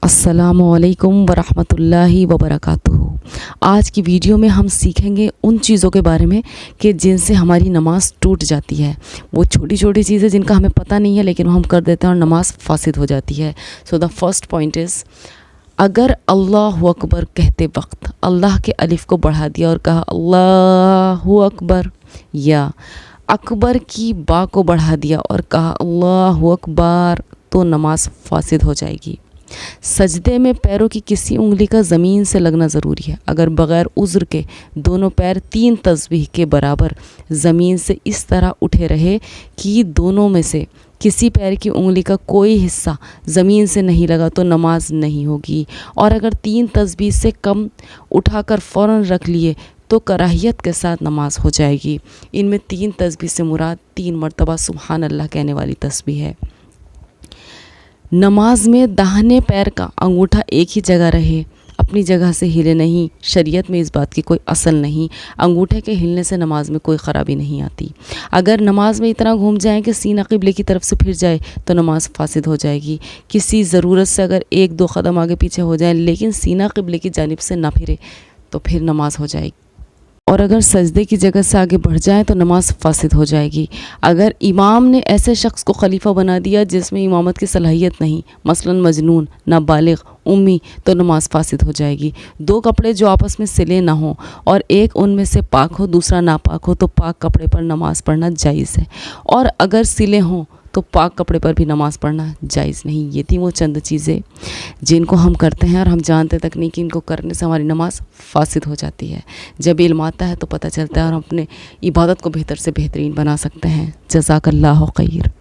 अस्सलामुअलैकुम वरहमतुल्लाहि वबरकातुहू। आज की वीडियो में हम सीखेंगे उन चीज़ों के बारे में कि जिनसे हमारी नमाज़ टूट जाती है। वो छोटी छोटी चीज़ें जिनका हमें पता नहीं है लेकिन हम कर देते हैं और नमाज़ फासिद हो जाती है। So the first point is, अगर अल्लाहु अकबर कहते वक्त अल्लाह के अलिफ़ को बढ़ा दिया और कहा अल्लाहु अकबर, या अकबर की बा को बढ़ा दिया और कहा अल्लाहु अकबर, तो नमाज़ फासिद हो जाएगी। सजदे में पैरों की किसी उंगली का ज़मीन से लगना ज़रूरी है। अगर बग़ैर उज़्र के दोनों पैर 3 तस्बीह के बराबर ज़मीन से इस तरह उठे रहे कि दोनों में से किसी पैर की उंगली का कोई हिस्सा ज़मीन से नहीं लगा तो नमाज नहीं होगी। और अगर 3 तस्बीह से कम उठाकर फ़ौरन रख लिए तो कराहियत के साथ नमाज हो जाएगी। इनमें 3 तस्बीह से मुराद 3 मरतबा सुबहान अल्लाह कहने वाली तस्बीह है। नमाज में दाहिने पैर का अंगूठा एक ही जगह रहे, अपनी जगह से हिले नहीं। शरीयत में इस बात की कोई असल नहीं। अंगूठे के हिलने से नमाज में कोई ख़राबी नहीं आती। अगर नमाज में इतना घूम जाए कि सीना क़िबले की तरफ से फिर जाए तो नमाज फासिद हो जाएगी। किसी ज़रूरत से अगर 1-2 कदम आगे पीछे हो जाए लेकिन सीना क़िबले की जानिब से ना फिरे तो फिर नमाज हो जाएगी। और अगर सजदे की जगह से आगे बढ़ जाए तो नमाज फासिद हो जाएगी। अगर इमाम ने ऐसे शख्स को खलीफा बना दिया जिसमें इमामत की सलाहियत नहीं, मसलन मजनून, नाबालिग, उम्मी, तो नमाज फासिद हो जाएगी। 2 कपड़े जो आपस में सिले ना हों और एक उनमें से पाक हो दूसरा नापाक हो तो पाक कपड़े पर नमाज पढ़ना जायज़ है, और अगर सिले हों तो पाक कपड़े पर भी नमाज़ पढ़ना जायज़ नहीं। ये थी वो चंद चीज़ें जिनको हम करते हैं और हम जानते तक नहीं कि इनको करने से हमारी नमाज़ फासिद हो जाती है। जब इल्म आता है तो पता चलता है और हम अपने इबादत को बेहतर से बेहतरीन बना सकते हैं। जज़ाकल्लाहु खैर।